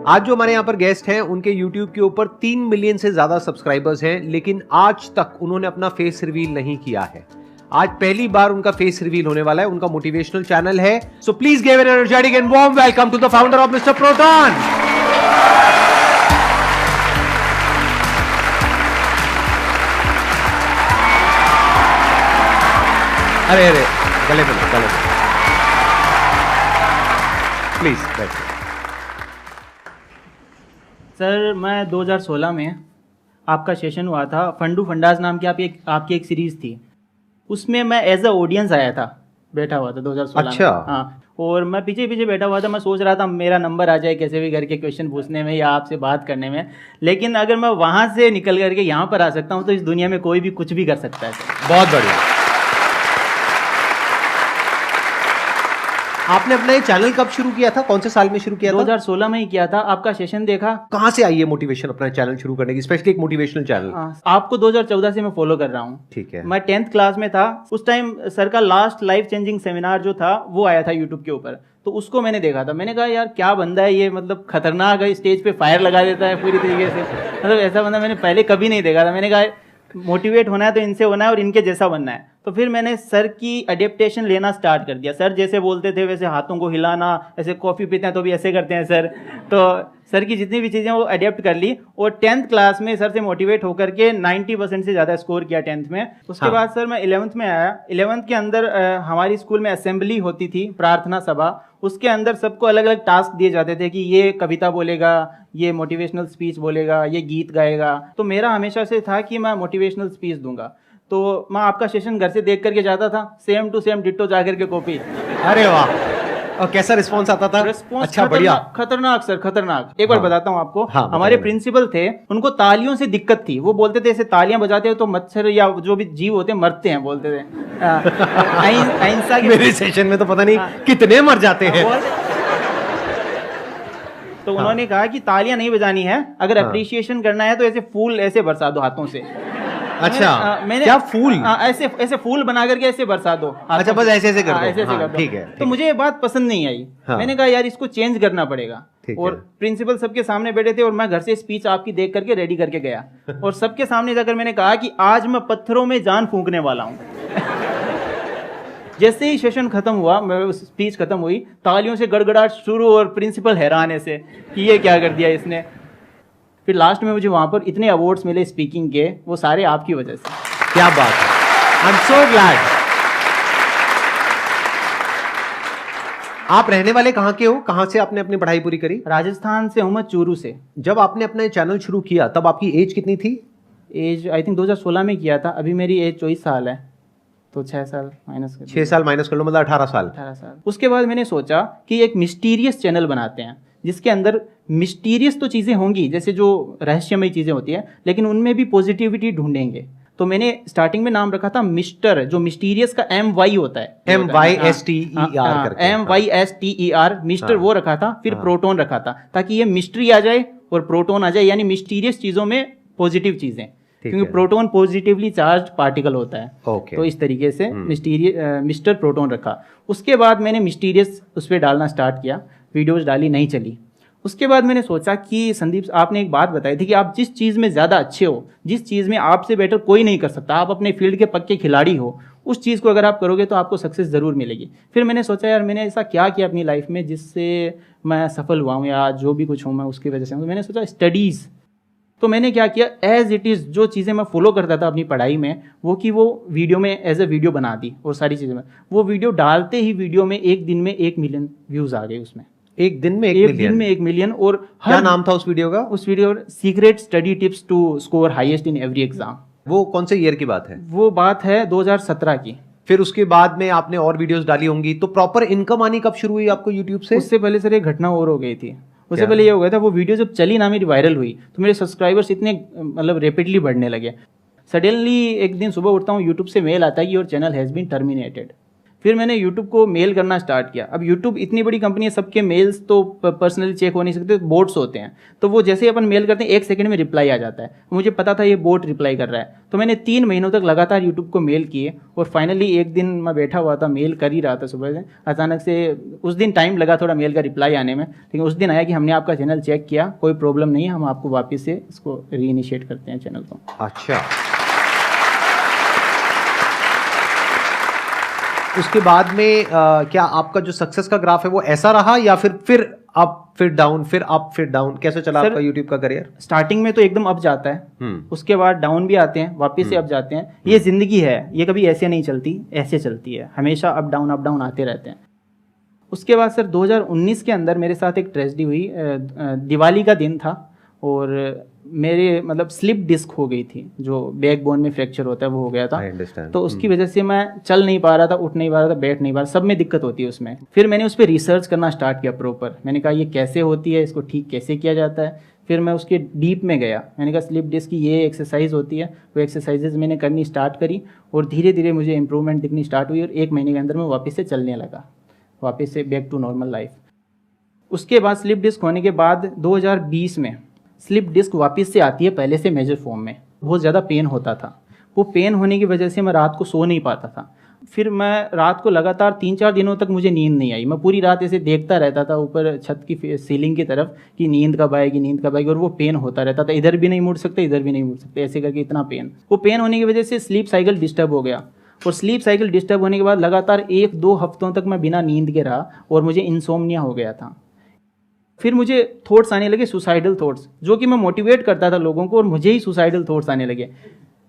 आज जो हमारे यहाँ पर गेस्ट हैं उनके YouTube के ऊपर 3 मिलियन से ज्यादा सब्सक्राइबर्स हैं, लेकिन आज तक उन्होंने अपना फेस रिवील नहीं किया है। आज पहली बार उनका फेस रिवील होने वाला है। उनका मोटिवेशनल चैनल है। So please give an energetic and warm welcome to the founder of mister proton. अरे अरे गले पे प्लीज बैठिए। सर मैं 2016 में आपका सेशन हुआ था, फंडू फंडास नाम की आपकी एक सीरीज थी, उसमें मैं एज अ ऑडियंस आया था, बैठा हुआ था 2016 अच्छा। में। हाँ, और मैं पीछे पीछे बैठा हुआ था। मैं सोच रहा था मेरा नंबर आ जाए कैसे भी करके क्वेश्चन पूछने में या आपसे बात करने में, लेकिन अगर मैं वहाँ से निकल करके यहाँ पर आ सकता हूँ तो इस दुनिया में कोई भी कुछ भी कर सकता है। बहुत बढ़िया। आपने अपना ये चैनल कब शुरू किया था? कौन से साल में शुरू किया था? 2016 में ही किया था। आपका सेशन देखा। कहाँ से आई है मोटिवेशन अपना चैनल शुरू करने की, स्पेशली एक मोटिवेशनल चैनल? आपको 2014 से मैं फॉलो कर रहा हूँ। ठीक है। मैं 10th क्लास में था उस टाइम। सर का लास्ट लाइफ चेंजिंग सेमिनार जो था वो आया था यूट्यूब के ऊपर, तो उसको मैंने देखा था। मैंने कहा यार क्या बंदा है ये, मतलब खतरनाक है, स्टेज पे फायर लगा देता है पूरी तरीके से। मतलब ऐसा बंदा मैंने पहले कभी नहीं देखा था। मैंने कहा मोटिवेट होना है तो इनसे होना है और इनके जैसा बनना है। तो फिर मैंने सर की अडेप्टेशन लेना स्टार्ट कर दिया। सर जैसे बोलते थे वैसे हाथों को हिलाना, ऐसे कॉफ़ी पीते हैं तो भी ऐसे करते हैं सर। तो सर की जितनी भी चीज़ें वो अडेप्ट कर ली और 10th क्लास में सर से मोटिवेट होकर के 90% से ज़्यादा स्कोर किया 10th में। उसके बाद सर मैं 11th में आया। 11th के अंदर हमारी स्कूल में असेंबली होती थी, प्रार्थना सभा। उसके अंदर सबको अलग अलग टास्क दिए जाते थे कि ये कविता बोलेगा, ये मोटिवेशनल स्पीच बोलेगा, ये गीत गाएगा। तो मेरा हमेशा से था कि मैं मोटिवेशनल स्पीच दूंगा। तो मैं आपका सेशन घर से देख करके जाता था, सेम टू सेम डिट्टो जा करके कॉपी। अरे वाह, और कैसा रिस्पॉन्स आता था? रिस्पॉन्स अच्छा, बढ़िया। खतरनाक सर, खतरनाक। एक बार बताता हूँ आपको। हाँ, हमारे प्रिंसिपल थे, उनको तालियों से दिक्कत थी। वो बोलते थे ऐसे तालियां बजाते हो तो मच्छर या जो भी जीव होते हैं मरते हैं, बोलते थे। अहिंसा के मेरे सेशन में तो पता नहीं कितने मर जाते हैं। तो उन्होंने कहा कि तालियां नहीं बजानी है, अगर अप्रिशिएशन करना है तो ऐसे फूल ऐसे बरसा दो हाथों से। अच्छा, मैंने क्या फूल? ऐसे ऐसे फूल बना करके ऐसे बरसा दो। अच्छा, बस ऐसे ऐसे कर दो। ऐसे ऐसे कर दो। ठीक है। तो मुझे ये बात पसंद नहीं आई। मैंने कहा यार इसको चेंज करना पड़ेगा। और प्रिंसिपल सबके सामने बैठे थे और मैं घर से स्पीच आपकी देख करके रेडी करके गया और सबके सामने जाकर मैंने कहा कि आज मैं पत्थरों में जान फूंकने वाला हूँ। जैसे ही सेशन खत्म हुआ, स्पीच खत्म हुई, तालियों से गड़गड़ाहट शुरू और प्रिंसिपल हैरान ऐसे कि ये क्या कर दिया इसने। फिर लास्ट में मुझे वहां पर इतने अवार्ड्स मिले स्पीकिंग के, वो सारे आपकी वजह से। क्या बात है, आई एम सो ग्लैड। आप रहने वाले कहाँ के हो? कहाँ से आपने अपनी पढ़ाई पूरी करी? राजस्थान से हूँ मैं, चूरू से। जब आपने अपना चैनल शुरू किया तब आपकी एज कितनी थी? एज आई थिंक 2016 में किया था। अभी मेरी एज 24 साल है, तो 6 साल माइनस कर 6 साल माइनस कर लो, मतलब 18 साल। 18 साल। उसके बाद मैंने सोचा कि एक मिस्टीरियस चैनल बनाते हैं जिसके अंदर मिस्टीरियस तो चीज़ें होंगी, जैसे जो रहस्यमय चीज़ें होती हैं, लेकिन उनमें भी पॉजिटिविटी ढूंढेंगे। तो मैंने स्टार्टिंग में नाम रखा था मिस्टर, जो मिस्टीरियस का MY होता है, MYSTER, मिस्टर वो रखा था। फिर प्रोटॉन रखा था ताकि ये मिस्ट्री आ जाए और प्रोटॉन आ जाए, यानी मिस्टीरियस चीज़ों में पॉजिटिव चीज़ें, क्योंकि प्रोटॉन पॉजिटिवली चार्ज पार्टिकल होता है। तो इस तरीके से मिस्टर प्रोटॉन रखा। उसके बाद मैंने मिस्टीरियस उस पर डालना स्टार्ट किया, वीडियोस डाली, नहीं चली। उसके बाद मैंने सोचा कि संदीप, आपने एक बात बताई थी कि आप जिस चीज़ में ज़्यादा अच्छे हो, जिस चीज़ में आपसे बेटर कोई नहीं कर सकता, आप अपने फील्ड के पक्के खिलाड़ी हो, उस चीज़ को अगर आप करोगे तो आपको सक्सेस ज़रूर मिलेगी। फिर मैंने सोचा यार मैंने ऐसा क्या किया अपनी लाइफ में जिससे मैं सफल हुआ हूँ या जो भी कुछ हूँ मैं उसकी वजह से। तो मैंने सोचा स्टडीज़। तो मैंने क्या किया, एज इट इज़ जो चीज़ें मैं फॉलो करता था अपनी पढ़ाई में, वो कि वो वीडियो में एज ए वीडियो बना दी और सारी चीज़ें में वो वीडियो डालते ही वीडियो में एक दिन में 1 मिलियन व्यूज़ आ गए उसमें। एक दिन में 1 मिलियन? और क्या नाम था उस वीडियो का? उस video secret study tips to score highest in every exam. वो कौन से ईयर की बात है? वो बात है 2017 की। फिर उसके बाद में आपने और वीडियोस डाली होंगी, तो प्रॉपर इनकम आनी कब शुरू हुई आपको यूट्यूब से? उससे पहले सर एक घटना और हो गई थी। उससे पहले ये हो गया था, वो वीडियो जब चली ना, मेरी वायरल हुई, तो मेरे सब्सक्राइबर्स इतने मतलब रैपिडली बढ़ने लगे। सडनली एक दिन सुबह उठता हूँ, यूट्यूब से मेल आता है कि your channel has been terminated. फिर मैंने यूट्यूब को मेल करना स्टार्ट किया। अब यूट्यूब इतनी बड़ी कंपनी है, सबके मेल्स तो पर्सनली चेक हो नहीं सकते, बोट्स होते हैं। तो वो जैसे ही अपन मेल करते हैं 1 सेकंड में रिप्लाई आ जाता है। मुझे पता था ये बोट रिप्लाई कर रहा है, तो मैंने 3 महीनों तक लगातार यूट्यूब को मेल किए। और फाइनली एक दिन मैं बैठा हुआ था, मेल कर ही रहा था सुबह से, अचानक से उस दिन टाइम लगा थोड़ा मेल का रिप्लाई आने में, लेकिन उस दिन आया कि हमने आपका चैनल चेक किया, कोई प्रॉब्लम नहीं है, हम आपको वापस से इसको रीइनिशिएट करते हैं चैनल को। अच्छा, उसके बाद में क्या आपका जो सक्सेस का ग्राफ है वो ऐसा रहा, या फिर अप फिर डाउन, फिर अप फिर डाउन, कैसे चला आपका यूट्यूब का करियर? स्टार्टिंग में तो एकदम अप जाता है, उसके बाद डाउन भी आते हैं, वापस से अप जाते हैं। ये जिंदगी है, ये कभी ऐसे नहीं चलती, ऐसे चलती है, हमेशा अप डाउन आते रहते हैं। उसके बाद सर 2019 के अंदर मेरे साथ एक ट्रेजेडी हुई। दिवाली का दिन था और मेरे मतलब स्लिप डिस्क हो गई थी, जो बैकबोन में फ्रैक्चर होता है वो हो गया था। तो उसकी वजह से मैं चल नहीं पा रहा था, उठ नहीं पा रहा था, बैठ नहीं पा रहा, सब में दिक्कत होती है उसमें। फिर मैंने उस पर रिसर्च करना स्टार्ट किया प्रॉपर। मैंने कहा ये कैसे होती है, इसको ठीक कैसे किया जाता है। फिर मैं उसके डीप में गया, मैंने कहा स्लिप डिस्क की ये एक्सरसाइज होती है, वो एक्सरसाइजेज मैंने करनी स्टार्ट करी और धीरे धीरे मुझे इंप्रूवमेंट दिखनी स्टार्ट हुई और 1 महीने के अंदर मैं वापस से चलने लगा, वापस से बैक टू नॉर्मल लाइफ। उसके बाद स्लिप डिस्क होने के बाद 2020 में स्लिप डिस्क वापस से आती है पहले से मेजर फॉर्म में। बहुत ज़्यादा पेन होता था, वो पेन होने की वजह से मैं रात को सो नहीं पाता था। फिर मैं रात को लगातार 3-4 दिनों तक मुझे नींद नहीं आई। मैं पूरी रात ऐसे देखता रहता था ऊपर छत की सीलिंग की तरफ कि नींद कब आएगी, और वो पेन होता रहता था। इधर भी नहीं मुड़ सकते, इधर भी नहीं मुड़ सकते, ऐसे करके इतना पेन। वो पेन होने की वजह से स्लीप साइकिल डिस्टर्ब हो गया और स्लीप साइकिल डिस्टर्ब होने के बाद लगातार 1-2 हफ्तों तक मैं बिना नींद के रहा और मुझे इंसोम्निया हो गया था। फिर मुझे थॉट्स आने लगे, सुसाइडल थॉट्स, जो कि मैं मोटिवेट करता था लोगों को और मुझे ही सुसाइडल थॉट्स आने लगे।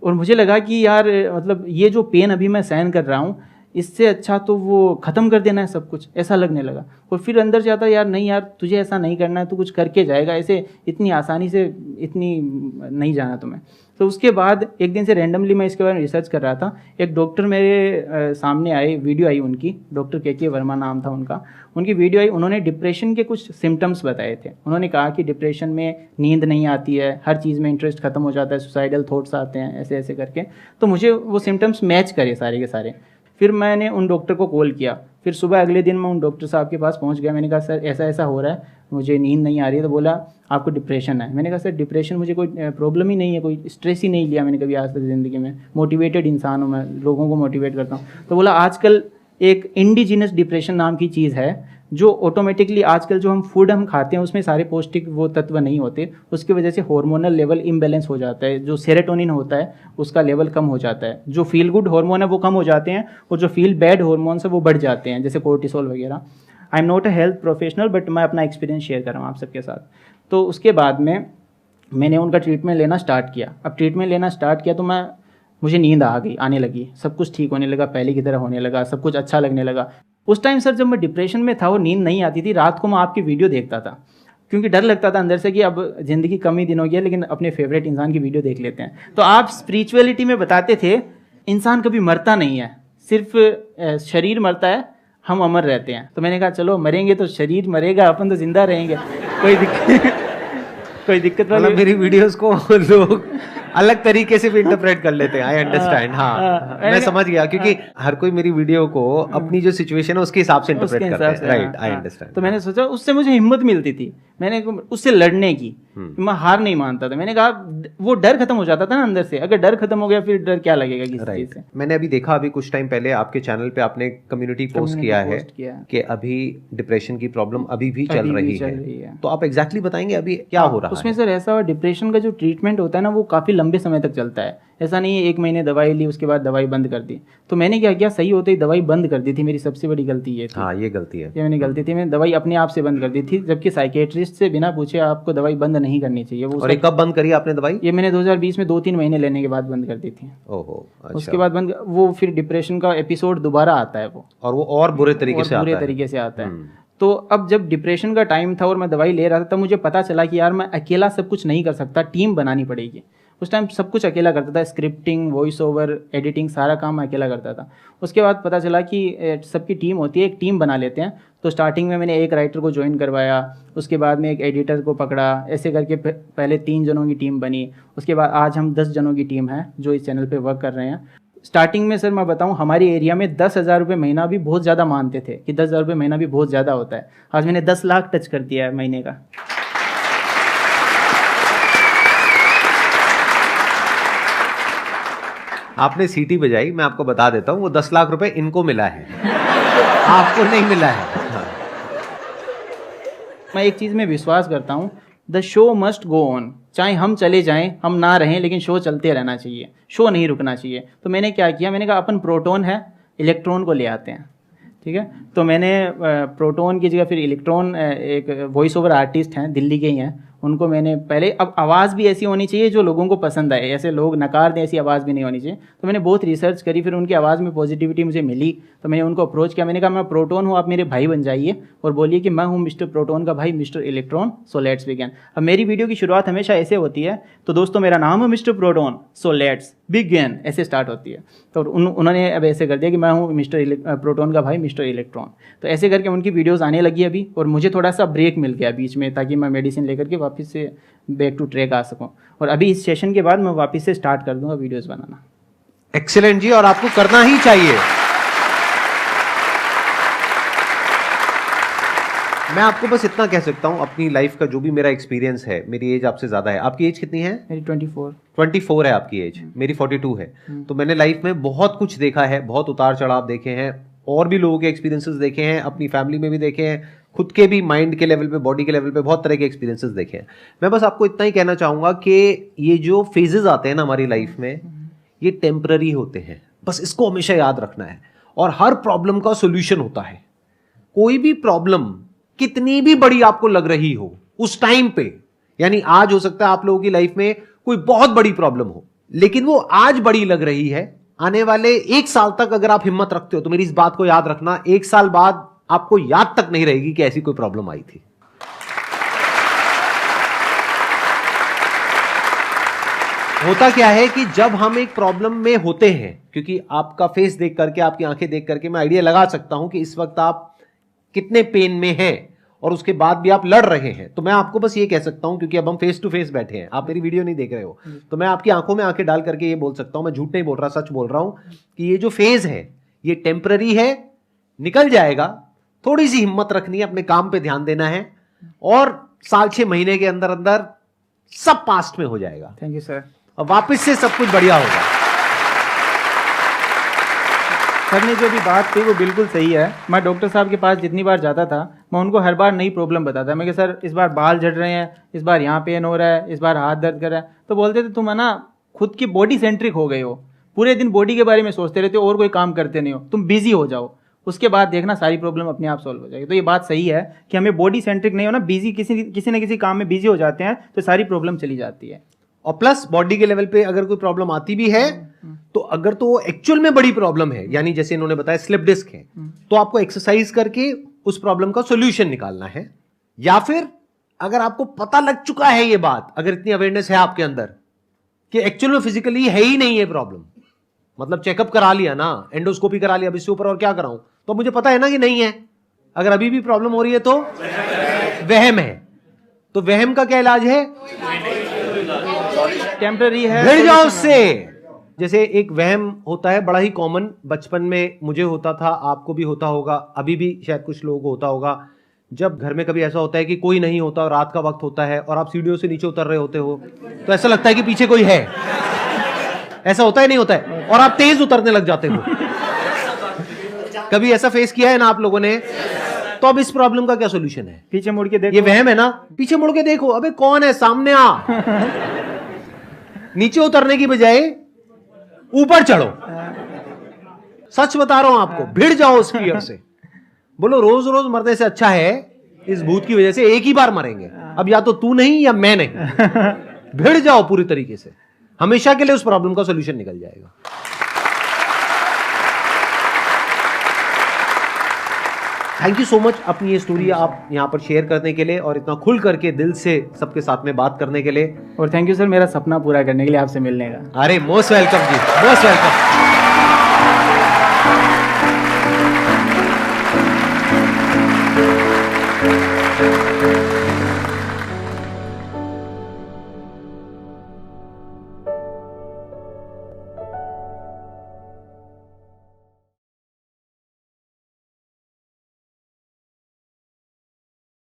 और मुझे लगा कि यार मतलब ये जो पेन अभी मैं सहन कर रहा हूँ, इससे अच्छा तो वो ख़त्म कर देना है सब कुछ, ऐसा लगने लगा। और फिर अंदर से आता यार नहीं यार, तुझे ऐसा नहीं करना है, तू कुछ करके जाएगा, ऐसे इतनी आसानी से इतनी नहीं जाना तुम्हें। तो उसके बाद एक दिन से रैंडमली मैं इसके बारे में रिसर्च कर रहा था। एक डॉक्टर मेरे सामने आए, वीडियो आई उनकी, डॉक्टर के वर्मा नाम था उनका। उनकी वीडियो आई, उन्होंने डिप्रेशन के कुछ सिम्टम्स बताए थे। उन्होंने कहा कि डिप्रेशन में नींद नहीं आती है, हर चीज़ में इंटरेस्ट खत्म हो जाता है, सुसाइडल थॉट्स आते हैं, ऐसे ऐसे करके। तो मुझे वो सिम्टम्स मैच करे सारे के सारे। फिर मैंने उन डॉक्टर को कॉल किया। फिर सुबह अगले दिन मैं उन डॉक्टर साहब के पास पहुंच गया। मैंने कहा सर ऐसा ऐसा हो रहा है, मुझे नींद नहीं आ रही है। तो बोला आपको डिप्रेशन है। मैंने कहा सर डिप्रेशन मुझे कोई प्रॉब्लम ही नहीं है, कोई स्ट्रेस ही नहीं लिया मैंने कभी आज तक ज़िंदगी में। मोटिवेटेड इंसान हूँ मैं, लोगों को मोटिवेट करता हूँ। तो बोला आजकल एक इंडिजिनस डिप्रेशन नाम की चीज़ है, जो ऑटोमेटिकली आजकल जो हम फूड हम खाते हैं उसमें सारे पौष्टिक वो तत्व नहीं होते, उसकी वजह से हार्मोनल लेवल इम्बैलेंस हो जाता है। जो सेरोटोनिन होता है उसका लेवल कम हो जाता है, जो फील गुड हार्मोन है वो कम हो जाते हैं और जो फील बैड हार्मोन्स है वो बढ़ जाते हैं, जैसे कोर्टिसोल वगैरह। I am not a health professional but मैं अपना एक्सपीरियंस शेयर कर रहा हूँ आप सबके साथ। तो उसके बाद में मैंने उनका ट्रीटमेंट लेना स्टार्ट किया। अब ट्रीटमेंट लेना स्टार्ट किया तो मुझे नींद आने लगी, सब कुछ ठीक होने लगा, पहले की तरह होने लगा, सब कुछ अच्छा लगने लगा। उस टाइम सर जब मैं डिप्रेशन में था और नींद नहीं आती थी, रात को मैं आपकी वीडियो देखता था, क्योंकि डर लगता था अंदर से कि अब ज़िंदगी कम ही दिन हो गया, लेकिन अपने फेवरेट इंसान की वीडियो देख लेते हैं। तो आप स्पिरिचुअलिटी में बताते थे इंसान कभी मरता नहीं है, सिर्फ शरीर मरता है, हम अमर रहते हैं। तो मैंने कहा चलो मरेंगे तो शरीर मरेगा, अपन तो जिंदा रहेंगे, कोई दिक्कत मतलब मेरी वीडियोस को लोग अलग तरीके से भी इंटरप्रेट कर लेते हैं। I understand. हाँ, मैं समझ गया, क्योंकि हर कोई मेरी वीडियो को अपनी जो सिचुएशन है उसके हिसाब से इंटरप्रेट करता है। Right, I understand. तो मैंने सोचा, उससे मुझे हिम्मत मिलती थी, मैंने उससे लड़ने की, मैं हार नहीं मानता था। मैंने कहा वो डर खत्म हो जाता था ना अंदर से, अगर डर खत्म हो गया फिर डर क्या लगेगा किसी चीज से। मैंने अभी देखा, अभी कुछ टाइम पहले आपके चैनल पे आपने कम्युनिटी पोस्ट किया है कि अभी डिप्रेशन की प्रॉब्लम अभी भी चल रही है। तो आप एग्जैक्टली बताएंगे अभी क्या हो रहा है उसमें? सर ऐसा, डिप्रेशन का जो ट्रीटमेंट होता है ना वो काफ़ी लंबे समय तक चलता है। ऐसा नहीं है 1 महीने दवाई ली उसके बाद दवाई बंद कर दी। तो मैंने क्या किया, सही होते ही दवाई बंद कर दी थी। मेरी सबसे बड़ी गलती ये थी। हाँ, ये गलती है, ये मैंने गलती थी, मैंने दवाई अपने आप से बंद कर दी थी, जबकि साइकेट्रिस्ट से बिना पूछे आपको दवाई बंद नहीं करनी चाहिए। वो और कब बंद करी आपने दवाई? ये मैंने 2020 में 2-3 महीने लेने के बाद बंद कर दी थी। ओहो, अच्छा। उसके बाद बंद, वो फिर डिप्रेशन का एपिसोड दोबारा आता है वो और बुरे तरीके से आता है। तो अब जब डिप्रेशन का टाइम था और मैं दवाई ले रहा था, तब मुझे पता चला कि यार मैं अकेला सब कुछ नहीं कर सकता, टीम बनानी पड़ेगी। उस टाइम सब कुछ अकेला करता था, स्क्रिप्टिंग, वॉइस ओवर, एडिटिंग, सारा काम मैं अकेला करता था। उसके बाद पता चला कि सबकी टीम होती है, एक टीम बना लेते हैं। तो स्टार्टिंग में मैंने एक राइटर को ज्वाइन करवाया, उसके बाद में एक एडिटर को पकड़ा, ऐसे करके पहले 3 जनों की टीम बनी। उसके बाद आज हम 10 जनों की टीम है जो इस चैनल पे वर्क कर रहे हैं। स्टार्टिंग में सर मैं बताऊं, हमारे एरिया में 10,000 रुपये महीना भी बहुत ज़्यादा मानते थे कि 10,000 रुपये महीना भी बहुत ज़्यादा होता है। आज मैंने 10 लाख टच कर दिया है महीने का। आपने सीटी बजाई, मैं आपको बता देता हूं, वो 10 लाख रुपए इनको मिला है, आपको नहीं मिला है। मैं एक चीज़ में विश्वास करता हूँ, the show must go on. चाहे हम चले जाएं, हम ना रहें, लेकिन शो चलते रहना चाहिए, शो नहीं रुकना चाहिए। तो मैंने क्या किया, मैंने कहा अपन प्रोटॉन है, इलेक्ट्रॉन को ले आते हैं, ठीक है। तो मैंने प्रोटॉन की जगह फिर इलेक्ट्रॉन, एक वॉइस ओवर आर्टिस्ट हैं, दिल्ली के ही हैं, उनको मैंने पहले, अब आवाज़ भी ऐसी होनी चाहिए जो लोगों को पसंद आए, ऐसे लोग नकार दें ऐसी आवाज़ भी नहीं होनी चाहिए। तो मैंने बहुत रिसर्च करी, फिर उनकी आवाज़ में पॉजिटिविटी मुझे मिली, तो मैंने उनको अप्रोच किया। मैंने कहा मैं प्रोटॉन हूँ, आप मेरे भाई बन जाइए और बोलिए कि मैं हूँ मिस्टर प्रोटॉन का भाई, mister electron, so let's begin. अब मेरी वीडियो की शुरुआत हमेशा ऐसे होती है, तो दोस्तों मेरा नाम है mister proton, so let's begin, ऐसे स्टार्ट होती है। तो उन्होंने अब ऐसे कर दिया कि मैं हूँ मिस्टर प्रोटॉन का भाई, मिस्टर इलेक्ट्रॉन। तो ऐसे करके उनकी वीडियोज़ आने लगी अभी, और मुझे थोड़ा सा ब्रेक मिल गया बीच में, ताकि मैं मेडिसिन लेकर के वापस से बैक टू ट्रैक आ सकूं। और अभी इस सेशन के बाद मैं वापस से स्टार्ट कर दूंगा वीडियोस बनाना। एक्सीलेंट जी, और आपको करना ही चाहिए। मैं आपको बस इतना कह सकता हूं, अपनी लाइफ का जो भी मेरा एक्सपीरियंस है, मेरी एज आपसे ज्यादा है। आपकी एज कितनी है? मेरी 24 है आपकी एज, मेरी 42 है। तो मैंने लाइफ में बहुत कुछ देखा है, बहुत उतार चढ़ाव देखे हैं, और भी लोगों के एक्सपीरियंसेस देखे हैं, अपनी फैमिली में भी देखे हैं, खुद के भी माइंड के लेवल पे, बॉडी के लेवल पे बहुत तरह के एक्सपीरियंसेस देखे हैं। मैं बस आपको इतना ही कहना चाहूंगा कि ये जो फेजेस आते हैं ना हमारी लाइफ में, ये टेम्पररी होते हैं, बस इसको हमेशा याद रखना है। और हर प्रॉब्लम का सोल्यूशन होता है। कोई भी प्रॉब्लम कितनी भी बड़ी आपको लग रही हो उस टाइम पे, यानी आज हो सकता है आप लोगों की लाइफ में कोई बहुत बड़ी प्रॉब्लम हो, लेकिन वो आज बड़ी लग रही है, आने वाले 1 साल तक अगर आप हिम्मत रखते हो तो मेरी इस बात को याद रखना, 1 साल बाद आपको याद तक नहीं रहेगी कि ऐसी कोई प्रॉब्लम आई थी। होता क्या है कि जब हम एक प्रॉब्लम में होते हैं, क्योंकि आपका फेस देख करके, आपकी आंखें देख करके मैं आइडिया लगा सकता हूं कि इस वक्त आप कितने पेन में हैं, और उसके बाद भी आप लड़ रहे हैं। तो मैं आपको बस ये कह सकता हूं, क्योंकि अब हम फेस टू फेस बैठे हैं, आप मेरी वीडियो नहीं देख रहे हो, तो मैं आपकी आंखों में आंखें डाल करके ये बोल सकता हूं, मैं झूठ नहीं बोल रहा, सच बोल रहा हूं, कि ये जो फेज है ये टेम्पररी है, निकल जाएगा। थोड़ी सी हिम्मत रखनी है, अपने काम पे ध्यान देना है, और 6 महीने के अंदर अंदर सब पास्ट में हो जाएगा। Thank you sir. और वापस से सब कुछ बढ़िया होगा। सर ने जो भी बात कही वो बिल्कुल सही है। मैं डॉक्टर साहब के पास जितनी बार जाता था, मैं उनको हर बार नई प्रॉब्लम बताता। मैं कि सर इस बार बाल झड़ रहे हैं, इस बार यहाँ पेन हो रहा है, इस बार हाथ दर्द कर रहा है। तो बोलते थे तुम है ना खुद की बॉडी सेंट्रिक हो गए हो, पूरे दिन बॉडी के बारे में सोचते रहते हो और कोई काम करते नहीं हो, तुम बिजी हो जाओ, उसके बाद देखना सारी प्रॉब्लम अपने आप सॉल्व हो जाएगी। तो ये बात सही है कि हमें बॉडी सेंट्रिक नहीं होना, बिजी किसी न किसी काम में बिजी हो जाते हैं तो सारी प्रॉब्लम चली जाती है। और प्लस बॉडी के लेवल पे अगर कोई प्रॉब्लम आती भी है, तो अगर तो वो एक्चुअल में बड़ी प्रॉब्लम है, यानी जैसे इन्होंने बताया स्लिप डिस्क है, तो आपको एक्सरसाइज करके उस प्रॉब्लम का सॉल्यूशन निकालना है। या फिर अगर आपको पता लग चुका है ये बात, अगर इतनी अवेयरनेस है आपके अंदर कि एक्चुअल में फिजिकली है ही नहीं ये प्रॉब्लम, मतलब चेकअप करा लिया ना, एंडोस्कोपी करा लिया, अब इससे ऊपर और क्या कराऊं, तो मुझे पता है ना कि नहीं है। अगर अभी भी प्रॉब्लम हो रही है तो वहम है, तो वहम का क्या इलाज है? टेम्पररी है, भिड़ जाओ उससे। जैसे एक वहम होता है बड़ा ही कॉमन, बचपन में मुझे होता था, आपको भी होता होगा, अभी भी शायद कुछ लोगों को होता होगा। जब घर में कभी ऐसा होता है कि कोई नहीं होता और रात का वक्त होता है और आप सीढ़ियों से नीचे उतर रहे होते हो, तो ऐसा लगता है कि पीछे कोई है। ऐसा होता है नहीं होता है? और आप तेज उतरने लग जाते हो। कभी ऐसा फेस किया है ना आप लोगों ने? तो अब इस प्रॉब्लम का क्या सोल्यूशन है? पीछे मुड़ के देखो। ये वहम है ना, पीछे मुड़ के देखो, अबे कौन है, सामने आ। नीचे उतरने की बजाय ऊपर चढ़ो। सच बता रहा हूं आपको, भिड़ जाओ उस फियर से। बोलो रोज रोज मरने से अच्छा है इस भूत की वजह से एक ही बार मरेंगे, अब या तो तू नहीं या मैं नहीं। भिड़ जाओ पूरी तरीके से, हमेशा के लिए उस प्रॉब्लम का सॉल्यूशन निकल जाएगा। थैंक यू सो मच अपनी ये स्टोरी आप यहाँ पर शेयर करने के लिए और इतना खुल करके दिल से सबके साथ में बात करने के लिए। और थैंक यू सर मेरा सपना पूरा करने के लिए आपसे मिलने का। अरे मोस्ट वेलकम जी, मोस्ट वेलकम।